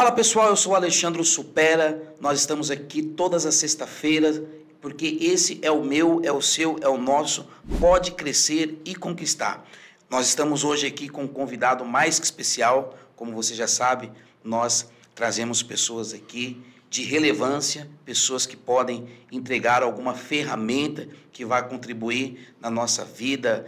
Fala pessoal, eu sou o Alexandre Supera, nós estamos aqui todas as sextas-feiras, porque esse é o meu, é o seu, é o nosso, pode crescer e conquistar. Nós estamos hoje aqui com um convidado mais que especial, como você já sabe, nós trazemos pessoas aqui de relevância, pessoas que podem entregar alguma ferramenta que vai contribuir na nossa vida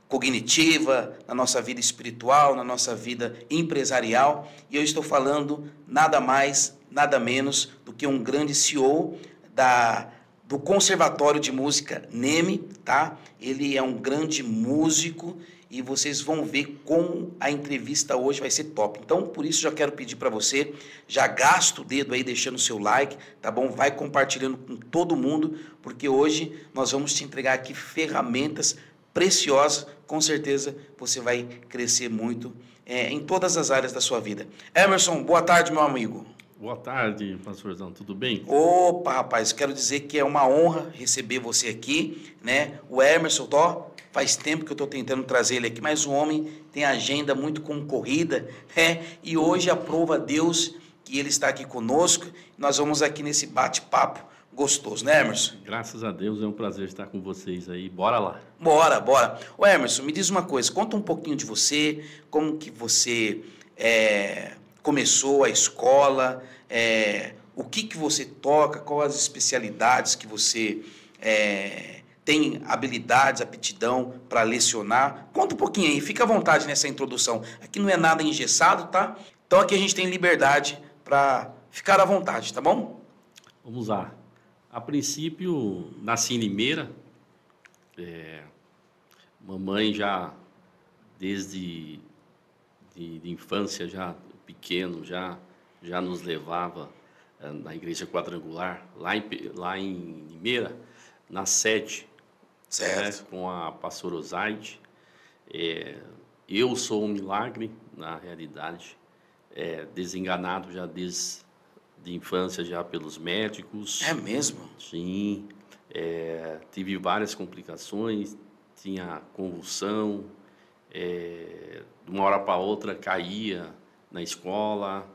cognitiva, na nossa vida espiritual, na nossa vida empresarial. E eu estou falando nada mais, nada menos do que um grande CEO do Conservatório de Música NEME, tá? Ele é um grande músico e vocês vão ver como a entrevista hoje vai ser top. Então, por isso, já quero pedir para você, já gasta o dedo aí deixando o seu like, tá bom? Vai compartilhando com todo mundo, porque hoje nós vamos te entregar aqui ferramentas preciosas. Com certeza você vai crescer muito em todas as áreas da sua vida. Emerson, boa tarde, meu amigo. Boa tarde, pastorzão, tudo bem? Opa, rapaz, quero dizer que é uma honra receber você aqui, né? O Emerson, faz tempo que eu estou tentando trazer ele aqui, mas o homem tem agenda muito concorrida, né? E hoje aprova a Deus que ele está aqui conosco. Nós vamos aqui nesse bate-papo gostoso, né, Emerson? Graças a Deus, é um prazer estar com vocês aí. Bora lá. Bora. Ô, Emerson, me diz uma coisa, conta um pouquinho de você, como que você começou a escola, o que você toca, quais as especialidades que você tem habilidades, aptidão para lecionar. Conta um pouquinho aí, fica à vontade nessa introdução. Aqui não é nada engessado, tá? Então aqui a gente tem liberdade para ficar à vontade, tá bom? Vamos lá. A princípio, nasci em Limeira. Mamãe já, desde de infância, já pequeno, já nos levava na igreja quadrangular, lá em Limeira, na sede, certo, né, com a pastora Osaide. Eu sou um milagre, na realidade, desenganado já desde de infância já pelos médicos. É mesmo? Sim. Tive várias complicações, tinha convulsão, de uma hora para outra caía na escola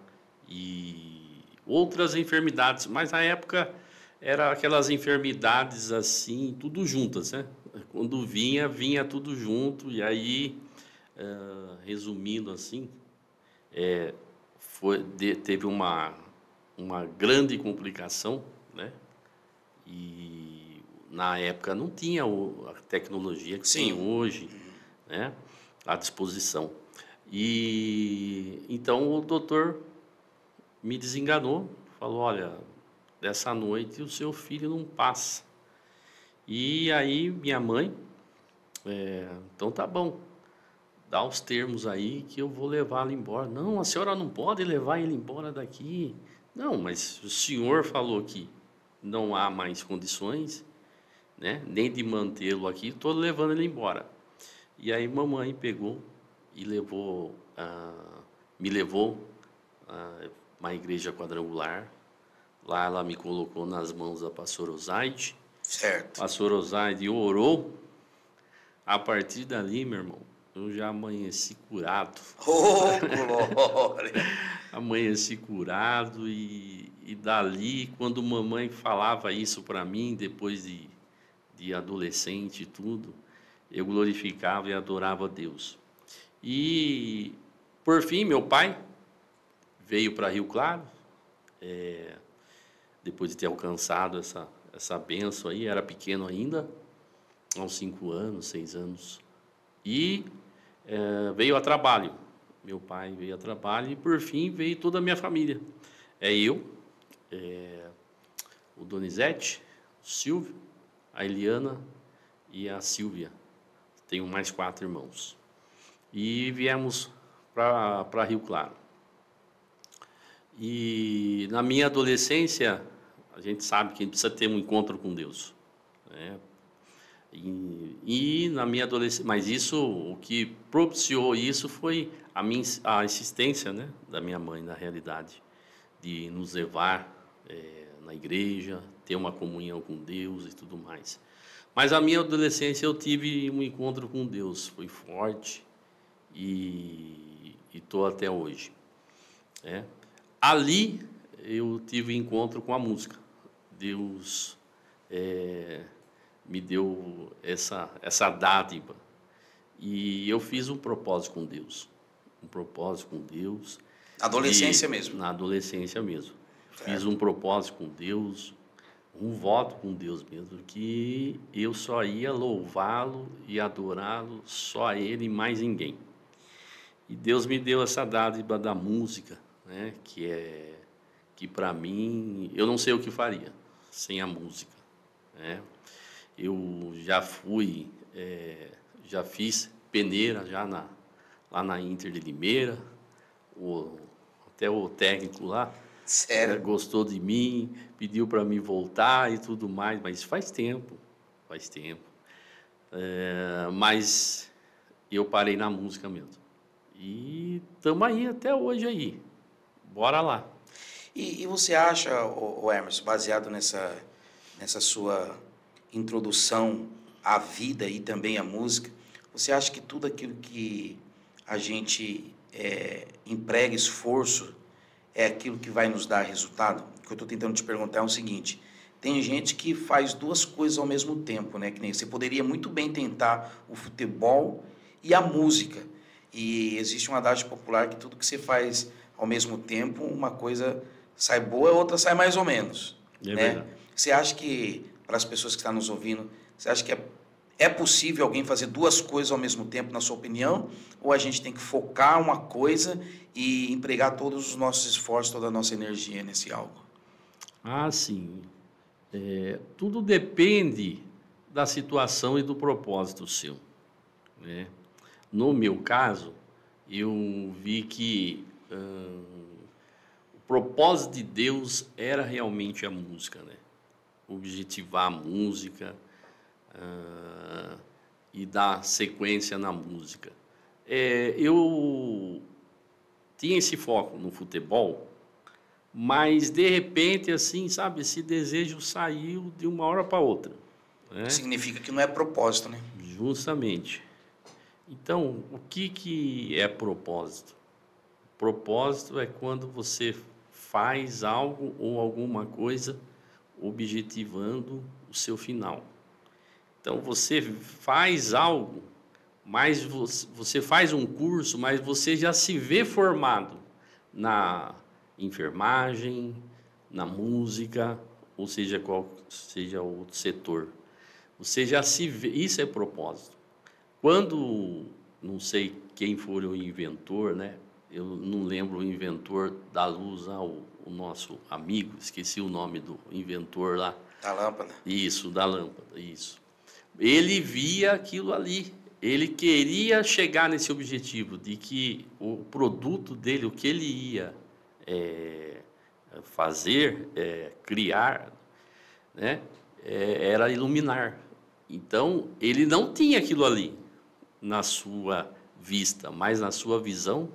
e outras enfermidades, mas na época era aquelas enfermidades assim, tudo juntas, né? Quando vinha tudo junto, e aí, resumindo assim, teve uma grande complicação, né? E na época não tinha a tecnologia que tem hoje, né, à disposição. E então o doutor me desenganou, falou: olha, dessa noite o seu filho não passa. E aí minha mãe, então tá bom, dá os termos aí que eu vou levá-lo embora. Não, a senhora não pode levar ele embora daqui. Não, mas o senhor falou que não há mais condições, né, nem de mantê-lo aqui, estou levando ele embora. E aí mamãe pegou e me levou a uma igreja quadrangular. Lá ela me colocou nas mãos da pastora Osaide. Certo. A pastora Osaide orou. A partir dali, meu irmão, eu já amanheci curado. Oh, glória! Amanheci curado e dali, quando mamãe falava isso para mim, depois de adolescente e tudo, eu glorificava e adorava a Deus. E, por fim, meu pai veio para Rio Claro, depois de ter alcançado essa bênção aí, era pequeno ainda, aos 5 anos, 6 anos, e veio a trabalho. Meu pai veio a trabalho e, por fim, veio toda a minha família. Eu, o Donizete, o Silvio, a Eliana e a Silvia. Tenho mais 4 irmãos. E viemos para Rio Claro. E na minha adolescência, a gente sabe que a gente precisa ter um encontro com Deus, né? E na minha adolescência, mas o que propiciou isso foi a insistência, né, da minha mãe, na realidade, de nos levar na igreja, ter uma comunhão com Deus e tudo mais. Mas a minha adolescência eu tive um encontro com Deus, foi forte e estou até hoje. né? Ali eu tive encontro com a música. Deus me deu essa dádiva. E eu fiz um propósito com Deus. Um propósito com Deus. Na adolescência mesmo? Na adolescência mesmo. Certo. Fiz um propósito com Deus, um voto com Deus mesmo, que eu só ia louvá-lo e adorá-lo, só a Ele e mais ninguém. E Deus me deu essa dádiva da música, né? Que para mim, eu não sei o que faria sem a música, né? Eu já fiz peneira lá na Inter de Limeira, até o técnico lá gostou de mim, pediu para mim voltar e tudo mais, mas faz tempo. Mas eu parei na música mesmo. E estamos aí até hoje aí. Bora lá. E você acha, o Emerson, baseado nessa sua introdução à vida e também à música, você acha que tudo aquilo que a gente emprega esforço é aquilo que vai nos dar resultado? O que eu estou tentando te perguntar é o seguinte: tem gente que faz duas coisas ao mesmo tempo, né? Que nem você poderia muito bem tentar o futebol e a música. E existe um adágio popular que tudo que você faz ao mesmo tempo, uma coisa sai boa, a outra sai mais ou menos. É, né? verdade. Você acha que, para as pessoas que estão nos ouvindo, você acha que é possível alguém fazer duas coisas ao mesmo tempo, na sua opinião? Ou a gente tem que focar uma coisa e empregar todos os nossos esforços, toda a nossa energia nesse algo? Ah, sim. Tudo depende da situação e do propósito seu, né? No meu caso, eu vi que o propósito de Deus era realmente a música, né? Objetivar a música e dar sequência na música. Eu tinha esse foco no futebol, mas de repente, assim, sabe, esse desejo saiu de uma hora para outra, né? Significa que não é propósito, né? Justamente. Então, o que é propósito? Propósito é quando você faz algo ou alguma coisa objetivando o seu final. Então, você faz algo, mas você faz um curso, mas você já se vê formado na enfermagem, na música, ou seja, qual seja o outro setor. Você já se vê, isso é propósito. Quando, não sei quem for o inventor, né? Eu não lembro o inventor da luz, o nosso amigo, esqueci o nome do inventor lá. Da lâmpada. Isso, da lâmpada, isso. Ele via aquilo ali, ele queria chegar nesse objetivo de que o produto dele, o que ele ia fazer, criar, né? Era iluminar. Então, ele não tinha aquilo ali na sua vista, mas na sua visão,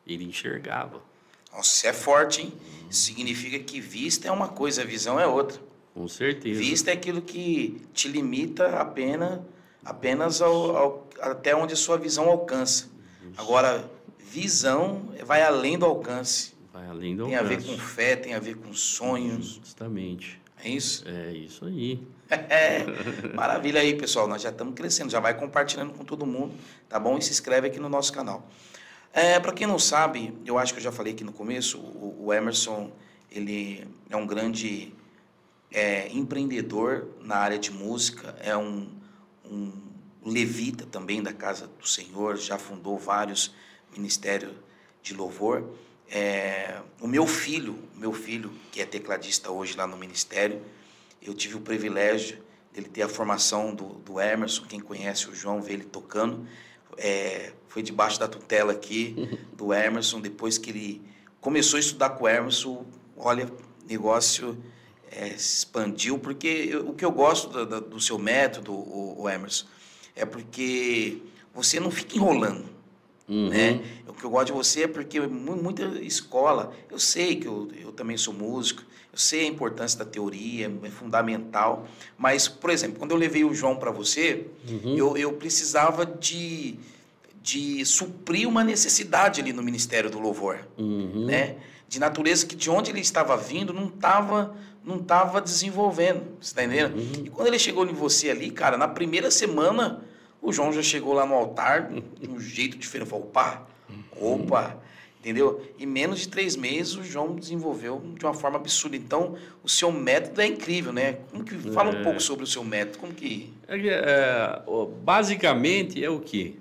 ele enxergava. Nossa, é forte, hein? Significa que vista é uma coisa, visão é outra. Com certeza. Vista é aquilo que te limita apenas até onde a sua visão alcança. Agora, visão vai além do alcance. Vai além do alcance. Tem a ver com fé, tem a ver com sonhos. Justamente. É isso? É isso aí. Maravilha aí, pessoal. Nós já estamos crescendo. Já vai compartilhando com todo mundo, tá bom? E se inscreve aqui no nosso canal. Para quem não sabe, eu acho que eu já falei aqui no começo, o Emerson, ele é um grande empreendedor na área de música, é um levita também da Casa do Senhor, já fundou vários ministérios de louvor. O meu filho, que é tecladista hoje lá no ministério, eu tive o privilégio dele ter a formação do Emerson. Quem conhece o João, vê ele tocando. Foi debaixo da tutela aqui do Emerson. Depois que ele começou a estudar com o Emerson, olha, o negócio se expandiu, porque o que eu gosto do seu método, o Emerson, é porque você não fica enrolando. Né? O que eu gosto de você é porque muita escola, eu sei que eu também sou músico, eu sei a importância da teoria, é fundamental, mas, por exemplo, quando eu levei o João para você, eu precisava de de suprir uma necessidade ali no Ministério do Louvor, né? De natureza que de onde ele estava vindo não estava desenvolvendo, você está entendendo? E quando ele chegou em você ali, cara, na primeira semana, o João já chegou lá no altar de um jeito diferente. Falou, opa, entendeu? Em menos de 3 meses, o João desenvolveu de uma forma absurda. Então, o seu método é incrível, né? Fala um pouco sobre o seu método. Como que... Basicamente, é o quê?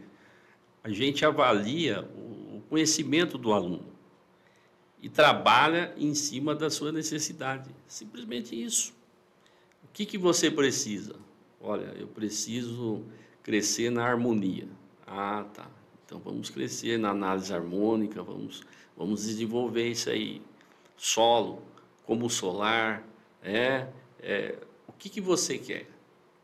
A gente avalia o conhecimento do aluno e trabalha em cima da sua necessidade. Simplesmente isso. O que você precisa? Olha, eu preciso crescer na harmonia. Ah, tá. Então, vamos crescer na análise harmônica, vamos desenvolver isso aí. Solo, como solar, o que você quer?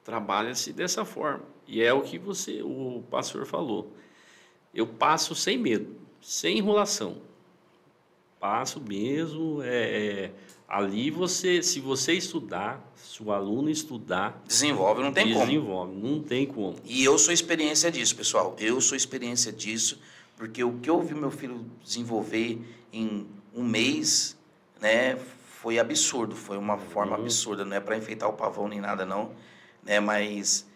Trabalha-se dessa forma. E é o que o pastor falou. Eu passo sem medo, sem enrolação. Passo mesmo, ali se você estudar, se o aluno estudar... Desenvolve, não tem como. Desenvolve, não tem como. E eu sou experiência disso, pessoal. Eu sou experiência disso, porque o que eu vi meu filho desenvolver em 1 mês, né, foi absurdo, foi uma forma absurda. Não é para enfeitar o pavão nem nada, não, né, mas...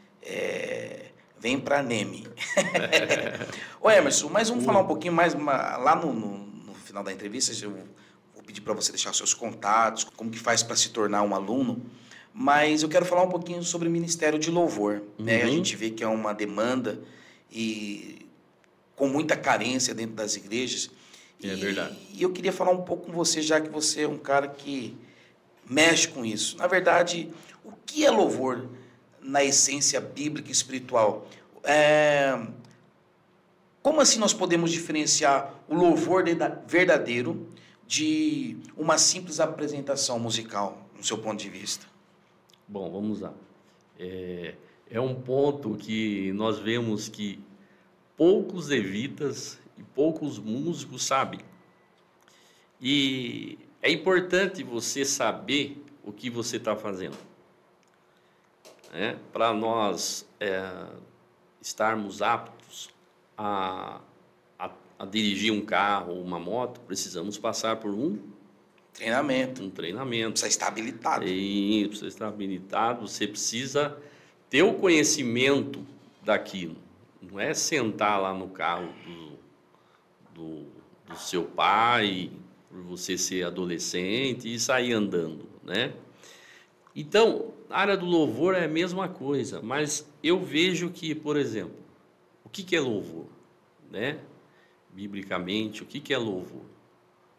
vem para Neme. Ô Emerson, mas vamos falar um pouquinho mais, lá no final da entrevista, eu vou pedir para você deixar os seus contatos, como que faz para se tornar um aluno, mas eu quero falar um pouquinho sobre o Ministério de Louvor, né? A gente vê que é uma demanda e com muita carência dentro das igrejas. É verdade. E eu queria falar um pouco com você, já que você é um cara que mexe com isso. Na verdade, o que é louvor na essência bíblica e espiritual? Como assim nós podemos diferenciar o louvor verdadeiro de uma simples apresentação musical, no seu ponto de vista? Bom, vamos lá. É um ponto que nós vemos que poucos levitas e poucos músicos sabem. E é importante você saber o que você está fazendo. Para nós estarmos aptos a dirigir um carro ou uma moto, precisamos passar por um treinamento. Precisa estar habilitado. Precisa estar habilitado. Você precisa ter o conhecimento daquilo. Não é sentar lá no carro do seu pai, por você ser adolescente, e sair andando, né? Então, na área do louvor é a mesma coisa, mas eu vejo que, por exemplo, o que é louvor, né? Biblicamente, o que é louvor?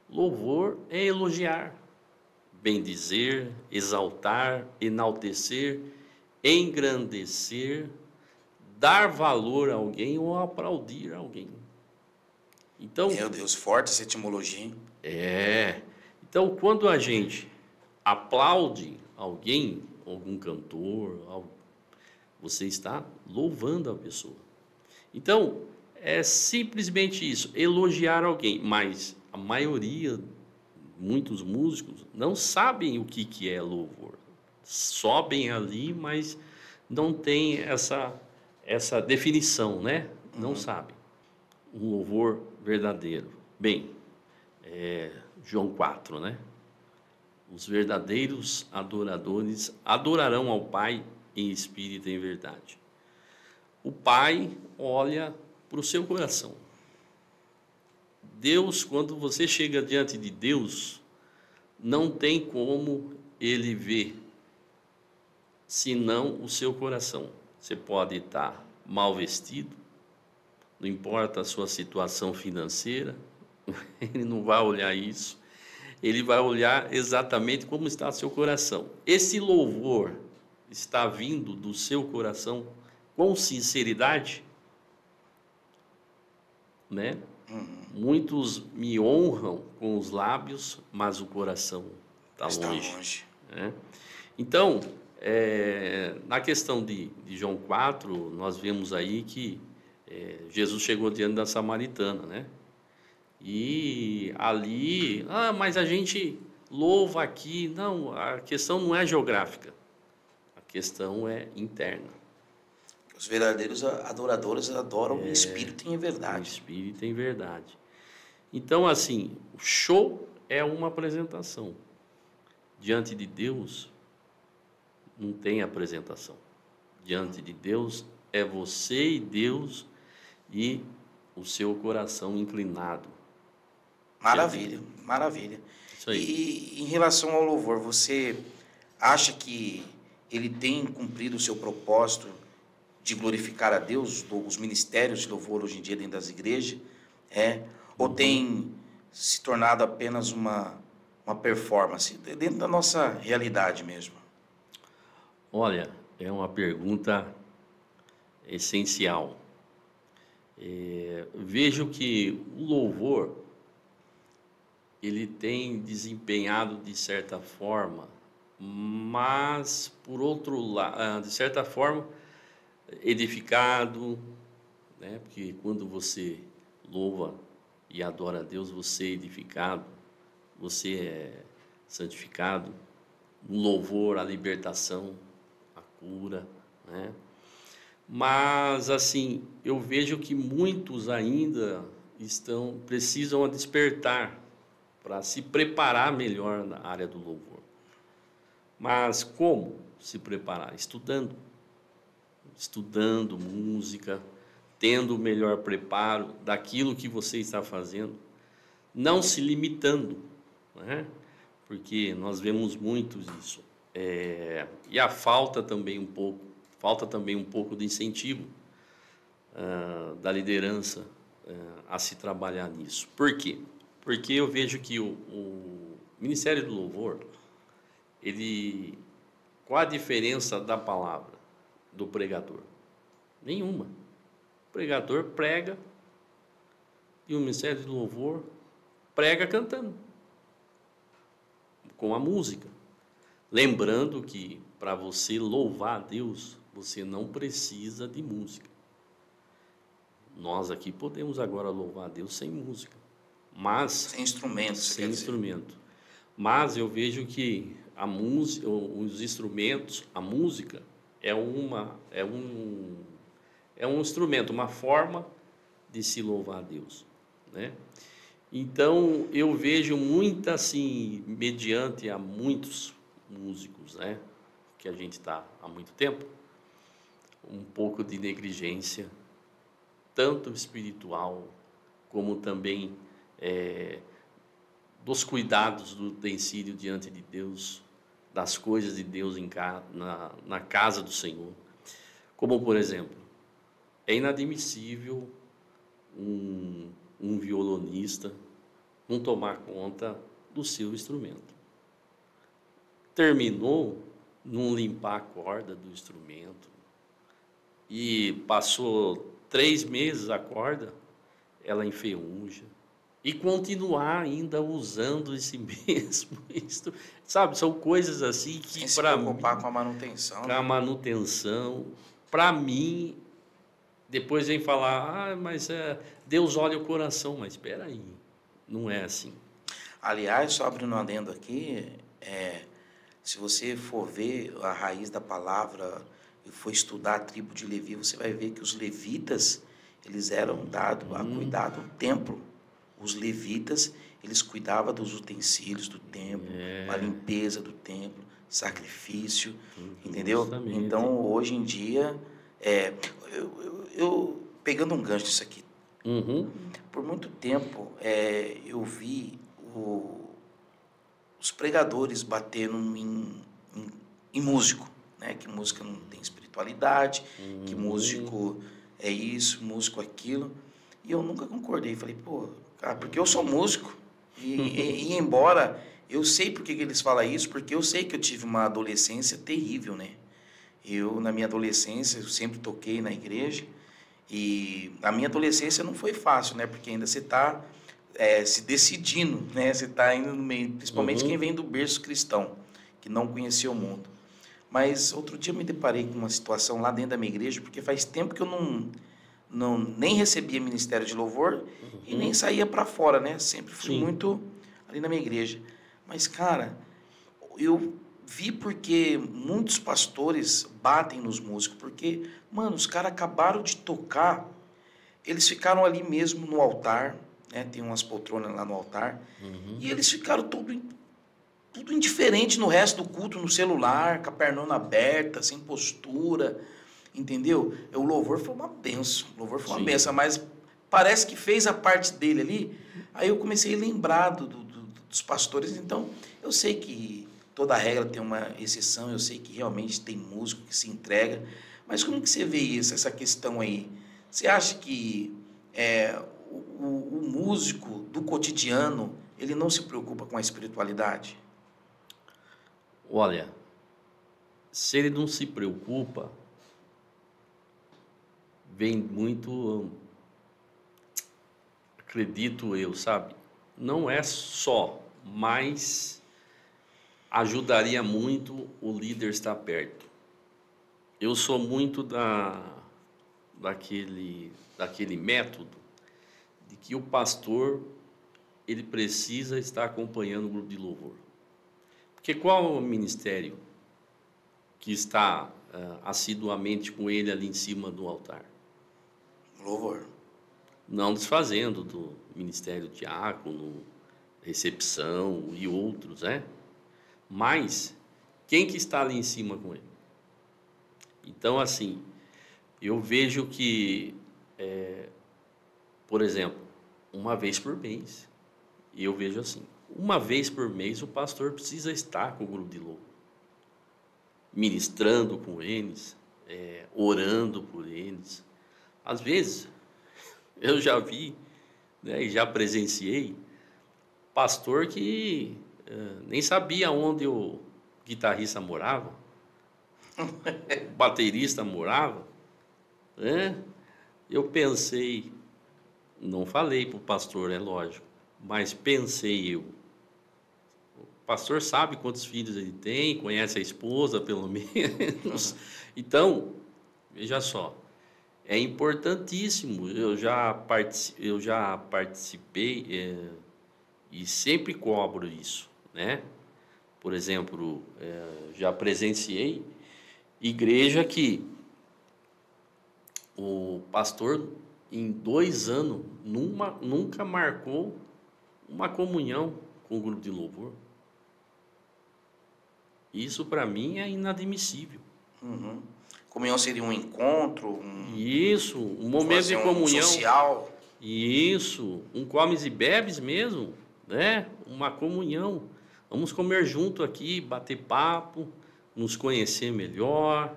Louvor é elogiar, bendizer, exaltar, enaltecer, engrandecer, dar valor a alguém ou aplaudir alguém. Então, meu Deus, forte essa etimologia, hein? Então, quando a gente aplaude alguém, algum cantor, você está louvando a pessoa. Então, é simplesmente isso, elogiar alguém. Mas a maioria, muitos músicos, não sabem o que é louvor. Sobem ali, mas não tem essa definição, né? Não sabem. Um louvor verdadeiro. Bem, João 4, né? Os verdadeiros adoradores adorarão ao Pai em espírito e em verdade. O Pai olha para o seu coração. Deus, quando você chega diante de Deus, não tem como Ele ver, senão o seu coração. Você pode estar mal vestido, não importa a sua situação financeira, Ele não vai olhar isso. Ele vai olhar exatamente como está o seu coração. Esse louvor está vindo do seu coração com sinceridade, né? Muitos me honram com os lábios, mas o coração está longe. Né? Então, na questão de João 4, nós vemos aí que Jesus chegou diante da samaritana, né? E ali, mas a gente louva aqui. Não, a questão não é geográfica, a questão é interna. Os verdadeiros adoradores adoram em espírito e em verdade. Em espírito e em verdade. Então, assim, o show é uma apresentação. Diante de Deus, não tem apresentação. Diante de Deus, é você e Deus e o seu coração inclinado. Maravilha, maravilha. Isso aí. E em relação ao louvor, você acha que ele tem cumprido o seu propósito de glorificar a Deus, os ministérios de louvor hoje em dia dentro das igrejas? Ou tem se tornado apenas uma performance dentro da nossa realidade mesmo? Olha, é uma pergunta essencial. Vejo que o louvor ele tem desempenhado de certa forma, mas por outro lado, de certa forma, edificado, né? Porque quando você louva e adora a Deus, você é edificado, você é santificado, o louvor, a libertação, a cura, né? Mas assim, eu vejo que muitos ainda precisam despertar para se preparar melhor na área do louvor. Mas como se preparar? Estudando música, tendo o melhor preparo daquilo que você está fazendo, não se limitando, né? Porque nós vemos muito isso. E a falta também um pouco de incentivo da liderança a se trabalhar nisso. Por quê? Porque eu vejo que o Ministério do Louvor, qual a diferença da palavra do pregador? Nenhuma. O pregador prega e o Ministério do Louvor prega cantando, com a música. Lembrando que para você louvar a Deus, você não precisa de música. Nós aqui podemos agora louvar a Deus sem música. Mas sem instrumento. Sem instrumento. Mas eu vejo que a música, os instrumentos, a música é um instrumento, uma forma de se louvar a Deus, né? Então eu vejo muito assim, mediante a muitos músicos, né, que a gente está há muito tempo, um pouco de negligência, tanto espiritual como também dos cuidados do utensílio diante de Deus, das coisas de Deus na casa do Senhor. Como, por exemplo, é inadmissível um violonista não tomar conta do seu instrumento. Terminou, não limpar a corda do instrumento, e passou 3 meses a corda, ela enferruja, e continuar ainda usando esse mesmo instrumento. Sabe, são coisas assim que, para mim, preocupar com a manutenção. Com a manutenção, para mim, depois vem falar, mas Deus olha o coração, mas espera aí, não é assim. Aliás, só abrindo um adendo aqui, se você for ver a raiz da palavra e for estudar a tribo de Levi, você vai ver que os levitas, eles eram dados a cuidar do templo. Os levitas, eles cuidavam dos utensílios do templo, a limpeza do templo, sacrifício, entendeu? Justamente. Então, hoje em dia, eu pegando um gancho disso aqui, por muito tempo eu vi os pregadores batendo em músico, né? Que música não tem espiritualidade, que músico é isso, músico aquilo. E eu nunca concordei. Falei, pô, cara, porque eu sou músico. E embora eu sei por que eles falam isso, porque eu sei que eu tive uma adolescência terrível, né? Eu, na minha adolescência, eu sempre toquei na igreja. E a minha adolescência não foi fácil, né? Porque ainda você está se decidindo, né? Você está indo no meio, principalmente quem vem do berço cristão, que não conhecia o mundo. Mas outro dia eu me deparei com uma situação lá dentro da minha igreja, porque faz tempo que eu nem recebia ministério de louvor e nem saía para fora, né? Sempre fui muito ali na minha igreja. Mas, cara, eu vi porque muitos pastores batem nos músicos, porque, mano, os caras acabaram de tocar, eles ficaram ali mesmo no altar, né? Tem umas poltronas lá no altar, e eles ficaram tudo indiferente no resto do culto, no celular, com a pernona aberta, sem postura, entendeu? O louvor foi uma benção, mas parece que fez a parte dele ali, aí eu comecei a lembrar dos pastores, então eu sei que toda regra tem uma exceção, eu sei que realmente tem músico que se entrega, mas como que você vê isso, essa questão aí? Você acha que o músico do cotidiano, ele não se preocupa com a espiritualidade? Olha, se ele não se preocupa, vem muito, acredito eu, sabe? Não é só, mas ajudaria muito o líder estar perto. Eu sou muito daquele método de que o pastor, ele precisa estar acompanhando o grupo de louvor. Porque qual é o ministério que está assiduamente com ele ali em cima do altar? Louvor. Não desfazendo do ministério diácono, recepção e outros, né? Mas quem que está ali em cima com ele? Então, assim, eu vejo que, por exemplo, uma vez por mês, eu vejo assim, uma vez por mês o pastor precisa estar com o grupo de louvor, ministrando com eles, orando por eles. Às vezes, eu já vi, né, e já presenciei pastor que nem sabia onde o guitarrista morava, o baterista morava, né? Eu pensei, não falei para o pastor, é lógico, mas pensei eu, o pastor sabe quantos filhos ele tem, conhece a esposa pelo menos, então, veja só, é importantíssimo, eu já participei e sempre cobro isso, né? Por exemplo, já presenciei igreja que o pastor, em 2 anos, nunca marcou uma comunhão com o grupo de louvor. Isso, para mim, é inadmissível. Uhum. Comunhão seria um encontro, Isso, um momento de comunhão. Social. Isso, um comes e bebes mesmo, né? Uma comunhão. Vamos comer junto aqui, bater papo, nos conhecer melhor,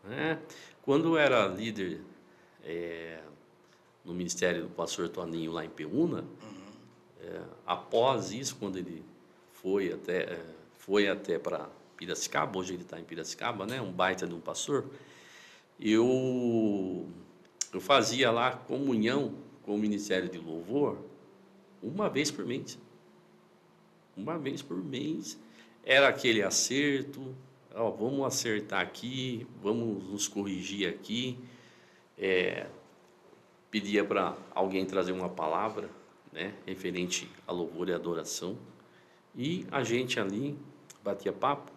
né? Quando eu era líder no ministério do pastor Toninho lá em Peúna, após isso, quando ele foi até para Piracicaba, hoje ele está em Piracicaba, né? Um baita de um pastor, eu fazia lá comunhão com o Ministério de Louvor uma vez por mês. Uma vez por mês. Era aquele acerto, vamos acertar aqui, vamos nos corrigir aqui. Pedia para alguém trazer uma palavra, né, referente a louvor e adoração. E a gente ali batia papo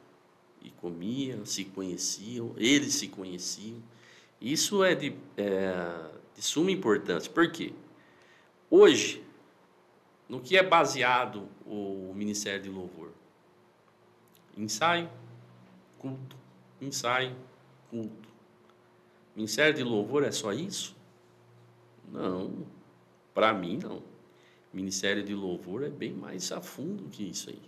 e comia, se conheciam, eles se conheciam. Isso é de suma importância. Por quê? Hoje, no que é baseado o Ministério de Louvor? Ensaio, culto, ensaio, culto. Ministério de Louvor é só isso? Não, para mim não. Ministério de Louvor é bem mais a fundo que isso aí.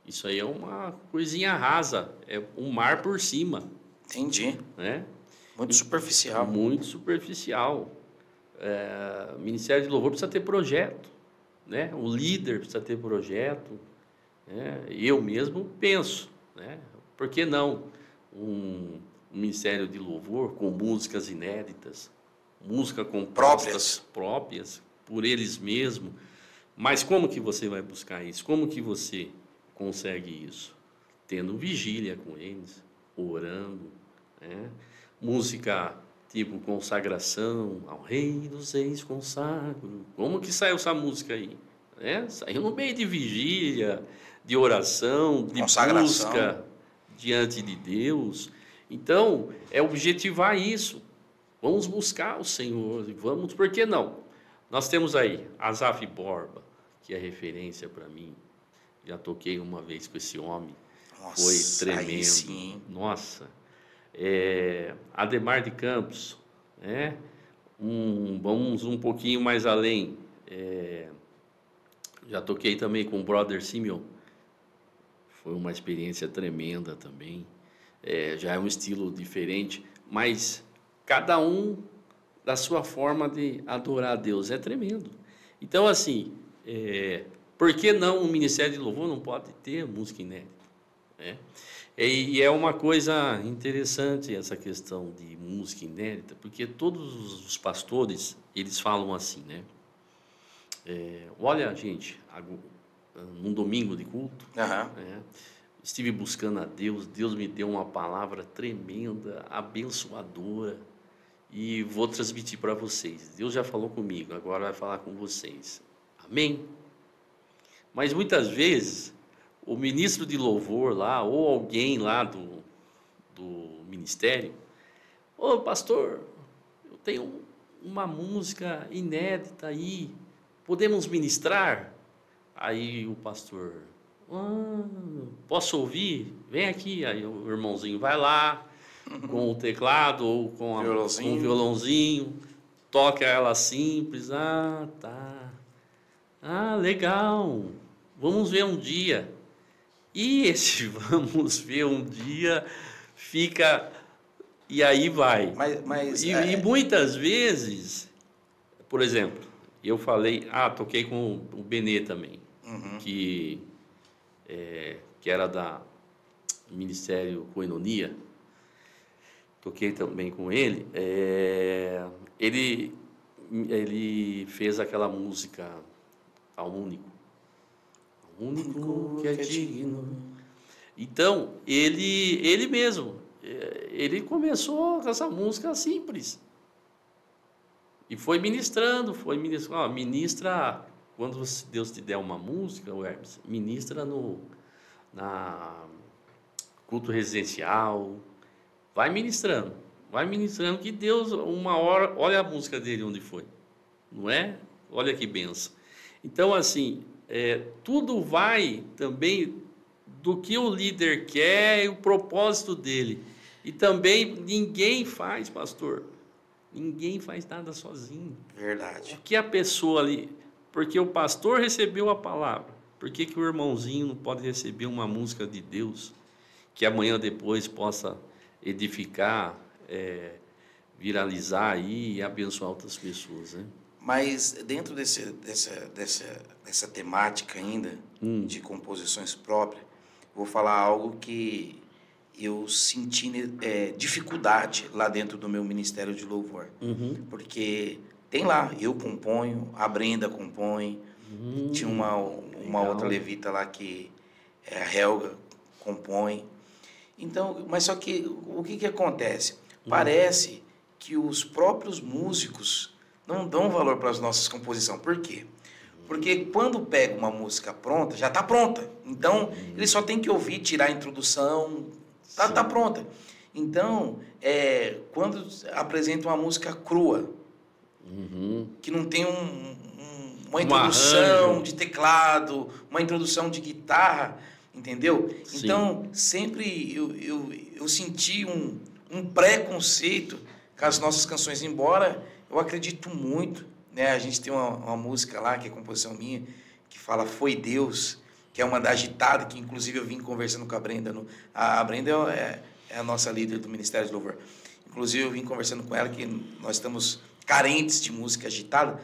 Isso aí é uma coisinha rasa, é um mar por cima. Entendi. Né? Muito superficial. Muito superficial. O Ministério de Louvor precisa ter projeto, né? O líder precisa ter projeto. Né? Eu mesmo penso, né? Por que não um Ministério de Louvor com músicas inéditas, música compostas próprias por eles mesmos? Mas como que você vai buscar isso? Como que você consegue isso? Tendo vigília com eles, orando, né? Música tipo consagração, ao Rei dos Reis consagro. Como que saiu essa música aí? Saiu no meio de vigília, de oração, de consagração. busca, diante de Deus. Então, é objetivar isso. Vamos buscar o Senhor, vamos, por que não? Nós temos aí Asaf Borba, que é referência para mim. Já toquei uma vez com esse homem. Nossa, foi tremendo. Aí sim. Nossa. Ademar de Campos, né? Vamos um pouquinho mais além. Já toquei também com o Brother Simeon. Foi uma experiência tremenda também. Já é um estilo diferente, mas cada um da sua forma de adorar a Deus. É tremendo. Então, assim, por que não o Ministério de Louvor não pode ter música inédita? E é uma coisa interessante essa questão de música inédita, porque todos os pastores, eles falam assim, né? Olha, gente, num domingo de culto, estive buscando a Deus, Deus me deu uma palavra tremenda, abençoadora, e vou transmitir para vocês. Deus já falou comigo, agora vai falar com vocês. Amém? Mas muitas vezes, o ministro de louvor lá, ou alguém lá do ministério, ô pastor, eu tenho uma música inédita aí, podemos ministrar? Aí o pastor, posso ouvir? Vem aqui. Aí o irmãozinho vai lá, com o teclado ou com o violãozinho, toca ela simples. Tá. Legal. Vamos ver um dia. E esse vamos ver um dia fica... E aí vai. E muitas vezes, por exemplo, eu falei... toquei com o Benê também, que era da Ministério Coinonia. Toquei também com ele. Ele fez aquela música Ao Único. Ao único que é digno. Então, ele mesmo, ele começou com essa música simples. E foi ministrando. Ministra, quando Deus te der uma música, Hermes, ministra na culto residencial. Vai ministrando que Deus, uma hora, olha a música dele onde foi, não é? Olha que benção. Então, assim, tudo vai também do que o líder quer e o propósito dele. E também ninguém faz, pastor, ninguém faz nada sozinho. Verdade. O que a pessoa ali... Porque o pastor recebeu a palavra. Por que o irmãozinho não pode receber uma música de Deus que amanhã depois possa edificar, viralizar aí e abençoar outras pessoas, né? Mas dentro dessa temática ainda, de composições próprias, vou falar algo que eu senti dificuldade lá dentro do meu Ministério de Louvor. Porque tem lá, eu componho, a Brenda compõe, tinha uma outra levita lá que é a Helga, compõe. Então, mas só que o que acontece? Parece que os próprios músicos não dão valor para as nossas composições. Por quê? Porque quando pega uma música pronta, já está pronta. Então, ele só tem que ouvir, tirar a introdução, tá pronta. Então, quando apresenta uma música crua, que não tem uma introdução de teclado, uma introdução de guitarra, entendeu? Sim. Então, sempre eu senti um preconceito com as nossas canções, embora eu acredito muito, né? A gente tem uma música lá, que é composição minha, que fala Foi Deus, que é uma da agitada, que inclusive eu vim conversando com a Brenda. A Brenda é a nossa líder do Ministério de Louvor. Inclusive eu vim conversando com ela que nós estamos carentes de música agitada.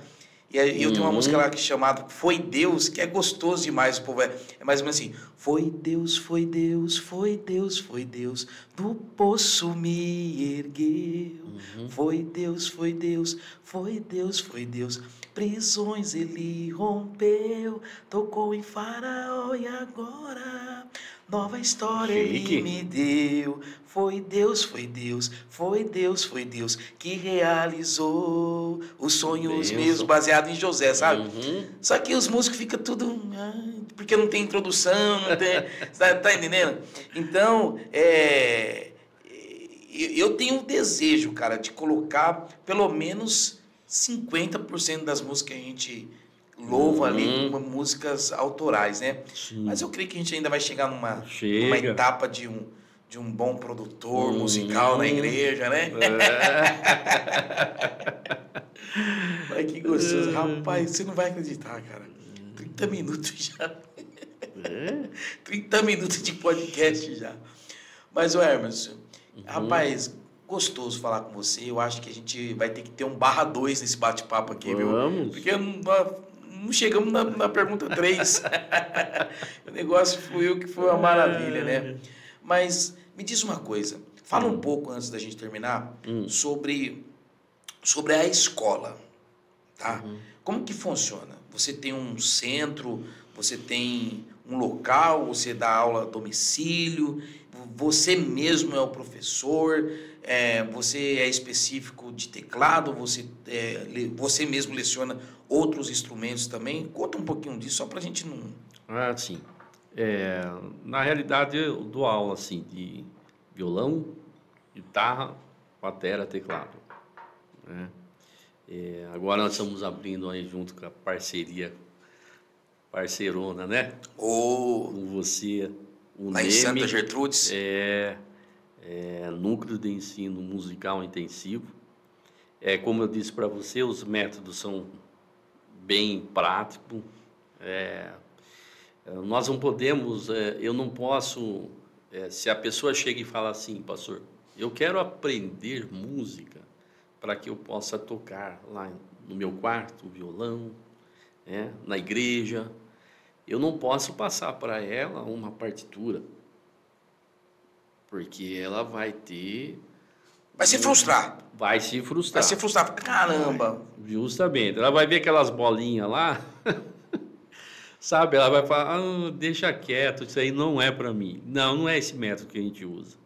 E eu tenho uma música lá chamada Foi Deus, que é gostoso demais. O povo é mais ou menos assim: Foi Deus, foi Deus, foi Deus, foi Deus, do poço me ergueu. Foi Deus, foi Deus, foi Deus, foi Deus, prisões ele rompeu. Tocou em Faraó e agora Nova história Chique. Ele me deu. Foi Deus, foi Deus, foi Deus, foi Deus que realizou os sonhos Benção. meus, baseado em José, sabe? Uhum. Só que os músicos ficam tudo... porque não tem introdução, não tem... tá entendendo? Então, eu tenho um desejo, cara, de colocar pelo menos 50% das músicas que a gente louva ali, músicas autorais, né? Sim. Mas eu creio que a gente ainda vai chegar numa Chega. etapa de um bom produtor musical na igreja, né? Mas que gostoso. Rapaz, você não vai acreditar, cara. 30 minutos já. 30 minutos de podcast já. Mas, Emerson, rapaz, gostoso falar com você. Eu acho que a gente vai ter que ter um /2 nesse bate-papo aqui, viu? Porque não chegamos na pergunta 3. O negócio fluiu que foi uma maravilha, né? Mas me diz uma coisa. Fala um pouco, antes da gente terminar, sobre a escola, tá? Como que funciona? Você tem um centro, você tem um local, você dá aula a domicílio, você mesmo é o professor, você é específico de teclado, você mesmo leciona outros instrumentos também? Conta um pouquinho disso, só para a gente não... Ah, sim. Na realidade, eu dou aula assim, de violão, guitarra, batera, teclado. Né? Agora nós estamos abrindo aí junto com a parceirona, né? Com você, o lá NEME, em Santa Gertrudes. Núcleo de Ensino Musical Intensivo. Como eu disse para você, os métodos são bem práticos. Nós não podemos, eu não posso, se a pessoa chega e fala assim, pastor, eu quero aprender música para que eu possa tocar lá no meu quarto, violão, na igreja, eu não posso passar para ela uma partitura, porque ela vai ter... Vai se frustrar. Vai se frustrar. Vai se frustrar. Caramba. Justamente. Ela vai ver aquelas bolinhas lá... Sabe, ela vai falar, deixa quieto, isso aí não é para mim. Não é esse método que a gente usa.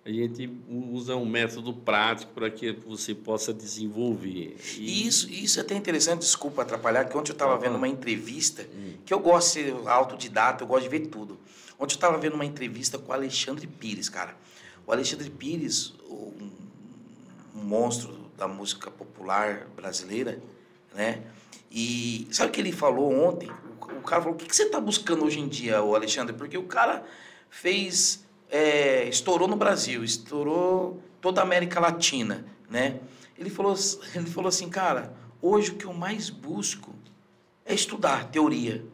A gente usa um método prático para que você possa desenvolver. Isso é até interessante, desculpa atrapalhar, que ontem eu estava vendo uma entrevista, que eu gosto de ser autodidata, eu gosto de ver tudo. Ontem eu estava vendo uma entrevista com o Alexandre Pires, cara. O Alexandre Pires, um monstro da música popular brasileira, né? E sabe o que ele falou ontem? O cara falou, o que você está buscando hoje em dia, o Alexandre? Porque o cara estourou no Brasil, estourou toda a América Latina, né? Ele falou assim, cara, hoje o que eu mais busco é estudar teoria.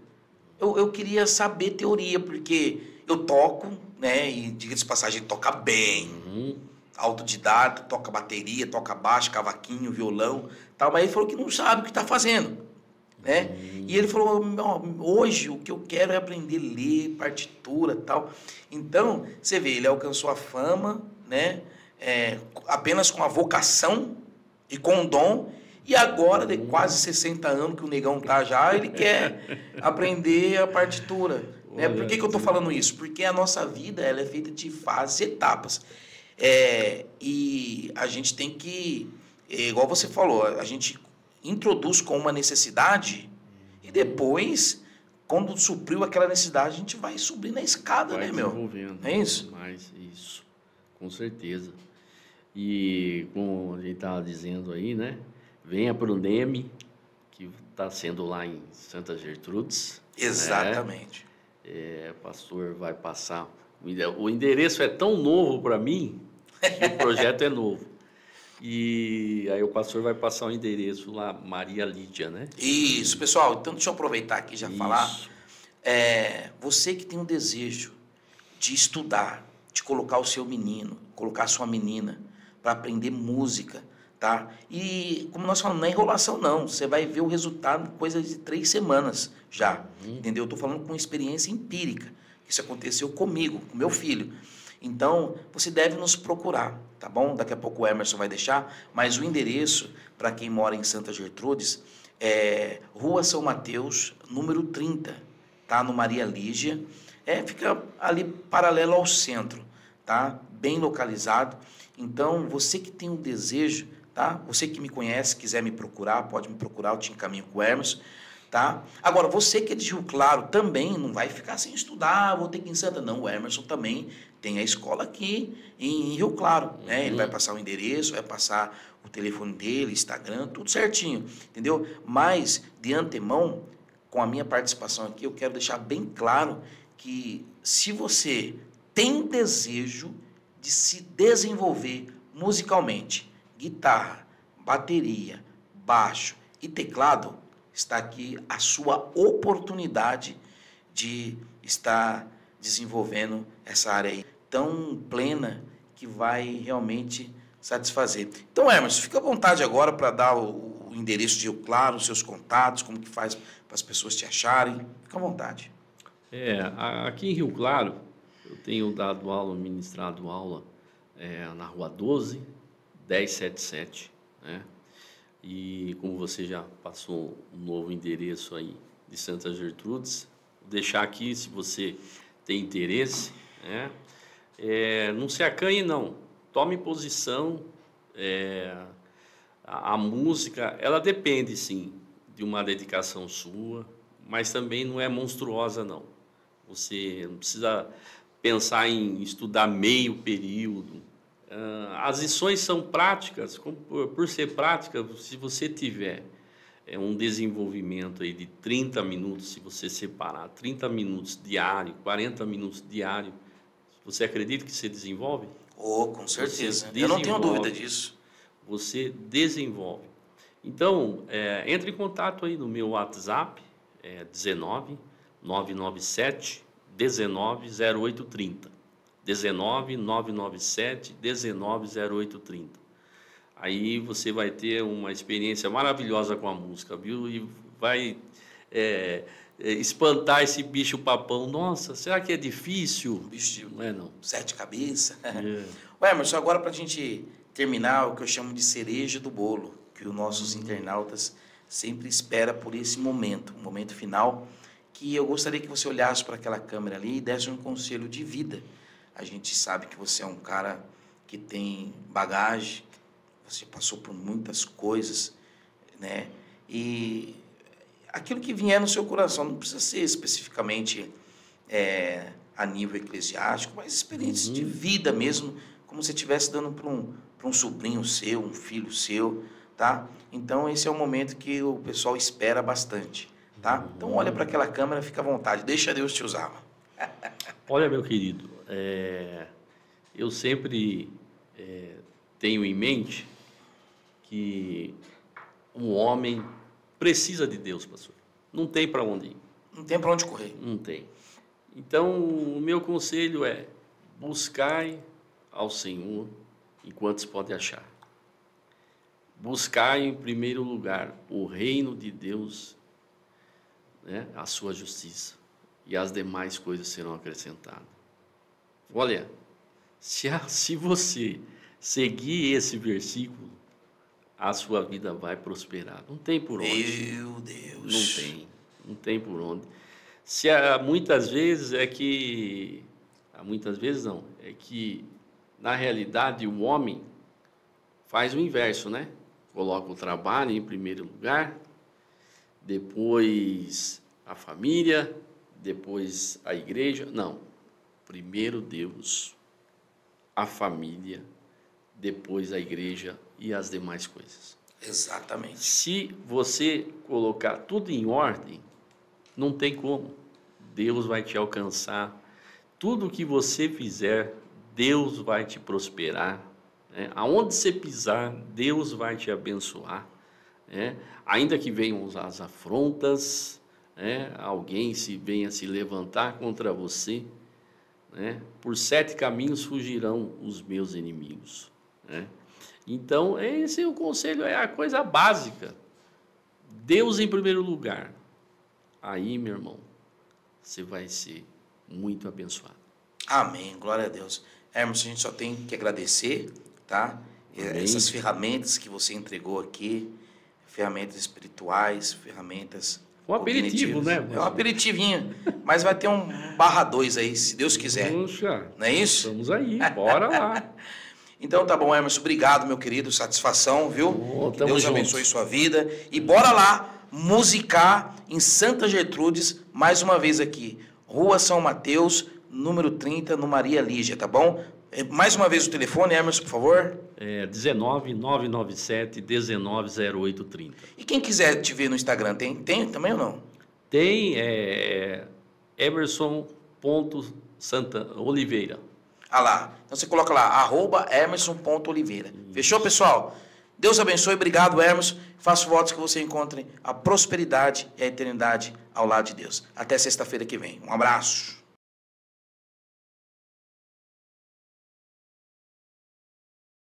Eu queria saber teoria, porque eu toco, né? E, diga-se de passagem, toca bem. Autodidata, toca bateria, toca baixo, cavaquinho, violão, tal. Mas ele falou que não sabe o que está fazendo. Né? E ele falou, hoje o que eu quero é aprender a ler partitura, tal. Então, você vê, ele alcançou a fama, né? Apenas com a vocação e com o dom, e agora, de quase 60 anos que o negão tá já, ele quer aprender a partitura. Né? Por que eu estou falando isso? Porque a nossa vida ela é feita de fases e etapas. E a gente tem que, igual você falou, a gente introduz com uma necessidade e depois, quando supriu aquela necessidade, a gente vai subir na escada, vai né, meu? Desenvolvendo. É isso? Mas isso, com certeza. E como a gente estava dizendo aí, né? Venha para o NEME, que está sendo lá em Santa Gertrudes. Exatamente. O pastor vai passar. O endereço é tão novo para mim que o projeto é novo. E aí o pastor vai passar o endereço lá, Maria Lídia, né? Isso, pessoal. Então, deixa eu aproveitar aqui e já falar. Você que tem um desejo de estudar, de colocar o seu menino, colocar a sua menina para aprender música, tá? E, como nós falamos, não é enrolação, não. Você vai ver o resultado em coisa de 3 semanas já, entendeu? Eu estou falando com experiência empírica. Isso aconteceu comigo, com meu filho. Então, você deve nos procurar, tá bom? Daqui a pouco o Emerson vai deixar, mas o endereço, para quem mora em Santa Gertrudes, é Rua São Mateus, número 30, tá? No Maria Lígia. Fica ali paralelo ao centro, tá? Bem localizado. Então, você que tem um desejo, tá? Você que me conhece, quiser me procurar, pode me procurar, eu te encaminho com o Hermes, tá? Agora, você que é de Rio Claro também não vai ficar sem estudar, vou ter que ir em Santa. Não, o Emerson também tem a escola aqui em Rio Claro, né? Ele vai passar o endereço, vai passar o telefone dele, Instagram, tudo certinho, entendeu? Mas, de antemão, com a minha participação aqui, eu quero deixar bem claro que se você tem desejo de se desenvolver musicalmente, guitarra, bateria, baixo e teclado, está aqui a sua oportunidade de estar desenvolvendo essa área aí tão plena que vai realmente satisfazer. Então, Emerson, fica à vontade agora para dar o endereço de Rio Claro, os seus contatos, como que faz para as pessoas te acharem. Fica à vontade. Aqui em Rio Claro, eu tenho dado aula, ministrado aula na Rua 12, 1077, né? E como você já passou um novo endereço aí de Santa Gertrudes, vou deixar aqui se você tem interesse, né? Não se acanhe não, tome posição. A música, ela depende sim de uma dedicação sua, mas também não é monstruosa não. Você não precisa pensar em estudar meio período. As lições são práticas, por ser prática, se você tiver um desenvolvimento aí de 30 minutos, se você separar 30 minutos diário, 40 minutos diário, você acredita que você desenvolve? Com certeza. Eu não tenho dúvida disso. Você desenvolve. Então, entre em contato aí no meu WhatsApp, 19 997 19 0830. 19 997 19 0830. Aí você vai ter uma experiência maravilhosa com a música, viu? E vai espantar esse bicho papão. Nossa, será que é difícil? Bicho de não é não. 7 cabeças. Emerson, agora para a gente terminar, o que eu chamo de cereja do bolo, que os nossos internautas sempre esperam por esse momento, um momento final, que eu gostaria que você olhasse para aquela câmera ali e desse um conselho de vida. A gente sabe que você é um cara que tem bagagem, você passou por muitas coisas, né? E aquilo que vier no seu coração, não precisa ser especificamente a nível eclesiástico, mas experiências de vida mesmo, como se estivesse dando para um sobrinho seu, um filho seu, tá? Então, esse é o momento que o pessoal espera bastante, tá? Então, olha para aquela câmera, fica à vontade, deixa Deus te usar. Olha, meu querido, eu sempre tenho em mente que o homem precisa de Deus, pastor. Não tem para onde ir. Não tem para onde correr. Não tem. Então, o meu conselho é: buscai ao Senhor enquanto se pode achar. Buscai em primeiro lugar o reino de Deus, né, a sua justiça, e as demais coisas serão acrescentadas. Olha, se você seguir esse versículo, a sua vida vai prosperar. Não tem por onde. Meu Deus. Não tem por onde. Muitas vezes é que na realidade o homem faz o inverso, né? Coloca o trabalho em primeiro lugar, depois a família, depois a igreja. Não. Primeiro Deus, a família, depois a igreja e as demais coisas. Exatamente. Se você colocar tudo em ordem, não tem como. Deus vai te alcançar. Tudo que você fizer, Deus vai te prosperar. Aonde você pisar, Deus vai te abençoar. Ainda que venham as afrontas, alguém venha se levantar contra você, por 7 caminhos fugirão os meus inimigos. Então, esse é o conselho, é a coisa básica. Deus em primeiro lugar. Aí, meu irmão, você vai ser muito abençoado. Amém, glória a Deus. Hermes, a gente só tem que agradecer, tá? Amém. Essas ferramentas que você entregou aqui, ferramentas espirituais, ferramentas Um aperitivo, né? É um aperitivinho. Mas vai ter um /2 aí, se Deus quiser. Puxa, não é isso? Vamos aí, bora lá. Então tá bom, Emerson. Obrigado, meu querido. Satisfação, viu? Que Deus abençoe sua vida. E bora lá musicar em Santa Gertrudes, mais uma vez aqui. Rua São Mateus, número 30, no Maria Lígia, tá bom? Mais uma vez o telefone, Emerson, por favor. 19-997-190830. E quem quiser te ver no Instagram, tem também ou não? Tem Emerson.Oliveira. Ah lá. Então você coloca lá, @Emerson.Oliveira. Fechou, pessoal? Deus abençoe. Obrigado, Emerson. Faço votos que você encontre a prosperidade e a eternidade ao lado de Deus. Até sexta-feira que vem. Um abraço.